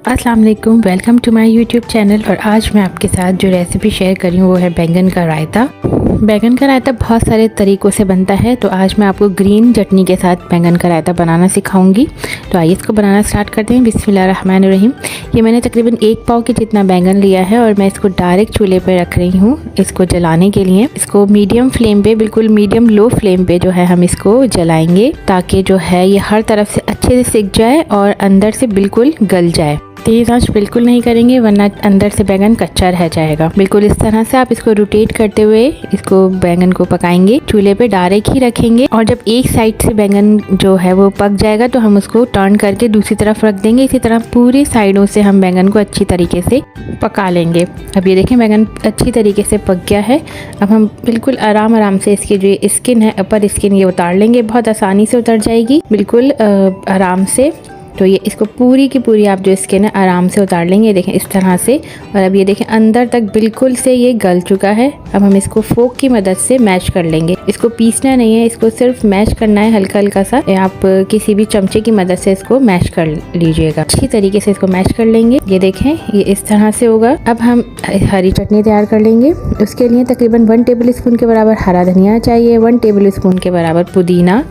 अस्सलाम वालेकुम, welcome to my YouTube channel. और आज मैं आपके साथ जो रेसिपी शेयर कर रही हूँ वो है बैंगन का रायता। बैंगन का रायता बहुत सारे तरीक़ों से बनता है, तो आज मैं आपको ग्रीन चटनी के साथ बैंगन का रायता बनाना सिखाऊंगी। तो आइए इसको बनाना स्टार्ट करते हैं। बिस्मिल्लाहिर्रहमानिर्रहीम। ये मैंने तकरीबन 1 पाव के जितना बैंगन लिया है और मैं इसको डायरेक्ट चूल्हे पर रख रही हूँ इसको जलाने के लिए। इसको मीडियम फ्लेम पे, बिल्कुल मीडियम लो फ्लेम पे जो है हम इसको जलाएंगे, ताकि जो है ये हर तरफ से अच्छे से सिक जाए और अंदर से बिल्कुल गल जाए। तेज़ आंच बिल्कुल नहीं करेंगे वरना अंदर से बैंगन कच्चा रह जाएगा। बिल्कुल इस तरह से आप इसको रोटेट करते हुए इसको बैंगन को पकाएंगे। चूल्हे पे डायरेक्ट ही रखेंगे और जब एक साइड से बैंगन जो है वो पक जाएगा तो हम उसको टर्न करके दूसरी तरफ रख देंगे। इसी तरह पूरी साइडों से हम बैंगन को अच्छी तरीके से पका लेंगे। अब ये देखें बैंगन अच्छी तरीके से पक गया है। अब हम बिल्कुल आराम से इसकी जो स्किन है, अपर स्किन, ये उतार लेंगे। बहुत आसानी से उतर जाएगी, बिल्कुल आराम से। तो ये इसको पूरी की पूरी आप जो स्किन है आराम से उतार लेंगे, देखें इस तरह से। और अब ये देखें अंदर तक बिल्कुल से ये गल चुका है। अब हम इसको फोक की मदद से मैश कर लेंगे। इसको पीसना नहीं है, इसको सिर्फ मैश करना है हल्का हल्का सा। आप किसी भी चमचे की मदद से इसको मैश कर लीजिएगा। अच्छी तरीके से इसको मैश कर लेंगे। ये देखें ये इस तरह से होगा। अब हम हरी चटनी तैयार कर लेंगे। उसके लिए तकरीबन 1 टेबल स्पून के बराबर हरा धनिया चाहिए, 1 टेबल स्पून के बराबर पुदीना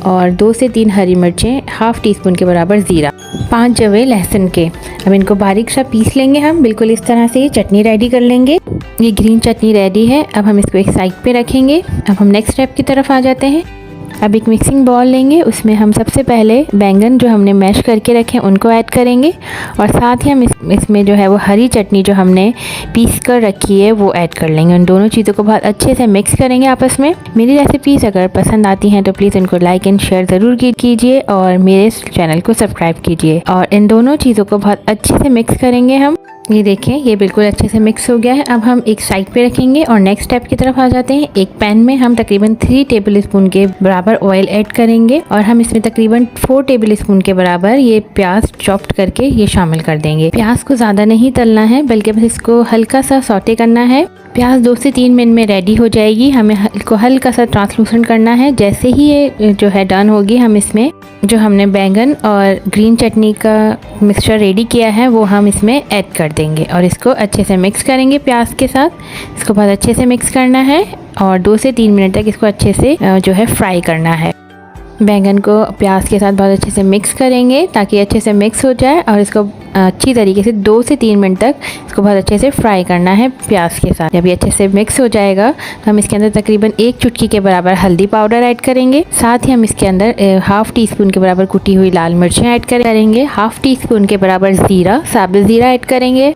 और 2 से 3 हरी मिर्चें, ½ टीस्पून के बराबर ज़ीरा, 5 जवे लहसुन के। अब इनको बारीक सा पीस लेंगे हम। बिल्कुल इस तरह से ये चटनी रेडी कर लेंगे। ये ग्रीन चटनी रेडी है। अब हम इसको एक साइड पे रखेंगे। अब हम नेक्स्ट स्टेप की तरफ आ जाते हैं। अब एक मिक्सिंग बाउल लेंगे, उसमें हम सबसे पहले बैंगन जो हमने मैश करके रखे हैं उनको ऐड करेंगे और साथ ही हम इसमें जो है वो हरी चटनी जो हमने पीस कर रखी है वो ऐड कर लेंगे। उन दोनों चीज़ों को बहुत अच्छे से मिक्स करेंगे आपस में। मेरी रेसिपीज़ अगर पसंद आती हैं तो प्लीज़ इनको लाइक एंड शेयर ज़रूर कीजिए और मेरे चैनल को सब्सक्राइब कीजिए। और इन दोनों चीज़ों को बहुत अच्छे से मिक्स करेंगे हम। ये देखें ये बिल्कुल अच्छे से मिक्स हो गया है। अब हम एक साइड पे रखेंगे और नेक्स्ट स्टेप की तरफ आ जाते हैं। एक पैन में हम तकरीबन 3 टेबल स्पून के बराबर ऑयल ऐड करेंगे और हम इसमें तकरीबन 4 टेबल स्पून के बराबर ये प्याज चॉप्ड करके ये शामिल कर देंगे। प्याज को ज़्यादा नहीं तलना है, बल्कि बस इसको हल्का सा सौटे करना है। प्याज 2 से 3 मिनट में रेडी हो जाएगी। हमें इसको हल्का सा ट्रांसलूसेंट करना है। जैसे ही ये जो है डन होगी, हम इसमें जो हमने बैंगन और ग्रीन चटनी का मिक्सचर रेडी किया है वो हम इसमें ऐड कर देंगे और इसको अच्छे से मिक्स करेंगे प्याज के साथ। इसको बहुत अच्छे से मिक्स करना है और 2 से 3 मिनट तक इसको अच्छे से जो है फ्राई करना है। बैंगन को प्याज के साथ बहुत अच्छे से मिक्स करेंगे ताकि अच्छे से मिक्स हो जाए और इसको अच्छी तरीके से 2 से 3 मिनट तक इसको बहुत अच्छे से फ्राई करना है प्याज के साथ। जब ये अच्छे से मिक्स हो जाएगा तो हम इसके अंदर तकरीबन 1 चुटकी के बराबर हल्दी पाउडर ऐड करेंगे। साथ ही हम इसके अंदर ½ टीस्पून के बराबर कुटी हुई लाल मिर्चें ऐड करेंगे, ½ टीस्पून के बराबर ज़ीरा, साबुत ज़ीरा ऐड करेंगे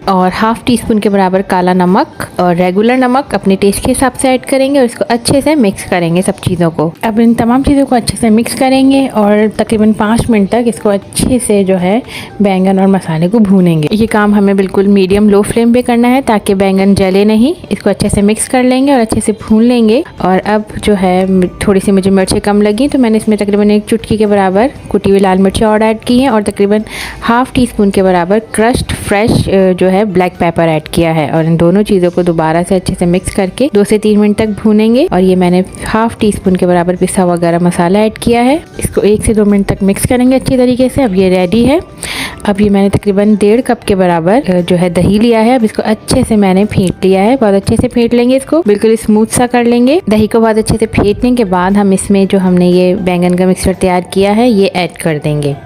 और ½ टीस्पून के बराबर काला नमक और रेगुलर नमक अपने टेस्ट के हिसाब से ऐड करेंगे और इसको अच्छे से मिक्स करेंगे सब चीज़ों को। अब इन तमाम चीज़ों को अच्छे से मिक्स करेंगे और तकरीबन 5 मिनट तक इसको अच्छे से जो है बैंगन और मसाले को भूनेंगे। ये काम हमें बिल्कुल मीडियम लो फ्लेम पे करना है ताकि बैंगन जले नहीं। इसको अच्छे से मिक्स कर लेंगे और अच्छे से भून लेंगे। और अब जो है थोड़ी सी मुझे मिर्चें कम लगी तो मैंने इसमें तकरीबन 1 चुटकी के बराबर कुटी हुई लाल मिर्चें और ऐड की हैं और तकरीबन ½ टीस्पून के बराबर क्रश्ड फ्रेश जो है ब्लैक पेपर ऐड किया है। और इन दोनों चीज़ों को दोबारा से अच्छे से मिक्स करके 2 से 3 मिनट तक भूनेंगे। और ये मैंने ½ टीस्पून के बराबर पिसा हुआ गरम मसाला ऐड किया है। इसको 1 से 2 मिनट तक मिक्स करेंगे अच्छी तरीके से। अब ये रेडी है। अब ये मैंने तकरीबन 1.5 कप के बराबर जो है दही लिया है। अब इसको अच्छे से मैंने फेंट लिया है। बहुत अच्छे से फेंट लेंगे, इसको बिल्कुल स्मूथ सा कर लेंगे। दही को बहुत अच्छे से फेंटने के बाद हम इसमें जो हमने ये बैंगन का मिक्सचर तैयार किया है ये ऐड कर देंगे।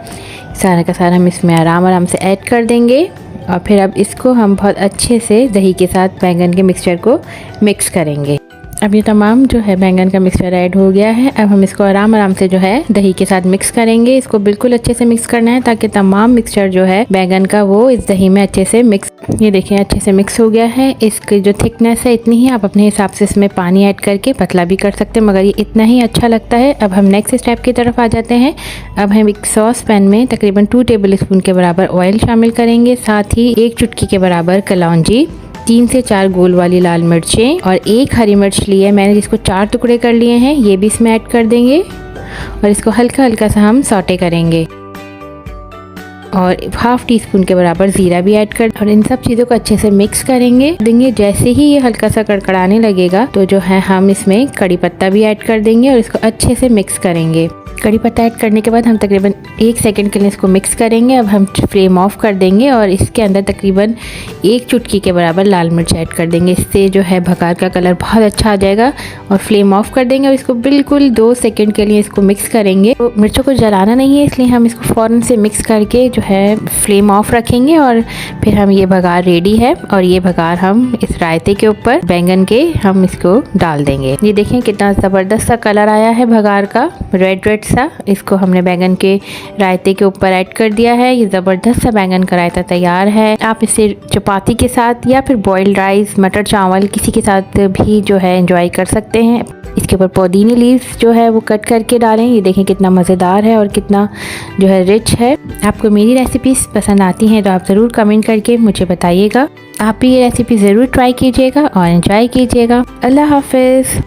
सारा का सारा हम इसमें आराम से ऐड कर देंगे और फिर अब इसको हम बहुत अच्छे से दही के साथ बैंगन के मिक्सचर को मिक्स करेंगे। अब ये तमाम जो है बैंगन का मिक्सचर ऐड हो गया है। अब हम इसको आराम से जो है दही के साथ मिक्स करेंगे। इसको बिल्कुल अच्छे से मिक्स करना है ताकि तमाम मिक्सचर जो है बैंगन का वो इस दही में अच्छे से मिक्स, ये देखें अच्छे से मिक्स हो गया है। इसकी जो थिकनेस है इतनी ही, आप अपने हिसाब से इसमें पानी ऐड करके पतला भी कर सकते हैं, मगर ये इतना ही अच्छा लगता है। अब हम नेक्स्ट स्टेप की तरफ आ जाते हैं। अब हम एक सॉस पैन में तकरीबन 2 टेबल स्पून के बराबर ऑयल शामिल करेंगे। साथ ही 1 चुटकी के बराबर कलौंजी, 3 से 4 गोल वाली लाल मिर्चें और 1 हरी मिर्च ली है मैंने, जिसको 4 टुकड़े कर लिए हैं, ये भी इसमें ऐड कर देंगे और इसको हल्का हल्का सा हम सौटे करेंगे। और ½ टीस्पून के बराबर ज़ीरा भी ऐड कर और इन सब चीज़ों को अच्छे से मिक्स करेंगे। जैसे ही ये हल्का सा कड़कड़ाने लगेगा तो जो है हम इसमें कड़ी पत्ता भी ऐड कर देंगे और इसको अच्छे से मिक्स करेंगे। कड़ी पत्ता ऐड करने के बाद हम तकरीबन 1 सेकंड के लिए इसको मिक्स करेंगे। अब हम फ्लेम ऑफ कर देंगे और इसके अंदर तकरीबन 1 चुटकी के बराबर लाल मिर्च ऐड कर देंगे। इससे जो है भगार का कलर बहुत अच्छा आ जाएगा। और फ्लेम ऑफ कर देंगे और इसको बिल्कुल 2 सेकंड के लिए इसको मिक्स करेंगे। तो मिर्चों को जलाना नहीं है, इसलिए हम इसको फ़ौरन से मिक्स करके जो है फ्लेम ऑफ रखेंगे। और फिर हम ये भगार रेडी है और ये भगार हम इस रायते के ऊपर बैंगन के हम इसको डाल देंगे। ये देखें कितना ज़बरदस्त सा कलर आया है भगार का, रेड रेड सा। इसको हमने बैंगन के रायते के ऊपर ऐड कर दिया है। ये ज़बरदस्त सा बैंगन का रायता तैयार है। आप इसे चपाती के साथ या फिर बॉइल्ड राइस, मटर चावल किसी के साथ भी जो है एंजॉय कर सकते हैं। इसके ऊपर पुदीने लीव्स जो है वो कट करके डालें। ये देखें कितना मज़ेदार है और कितना जो है रिच है। आपको मेरी रेसिपीज़ पसंद आती हैं तो आप ज़रूर कमेंट करके मुझे बताइएगा। आप भी ये रेसिपी ज़रूर ट्राई कीजिएगा और एंजॉय कीजिएगा। अल्लाह हाफ़िज़।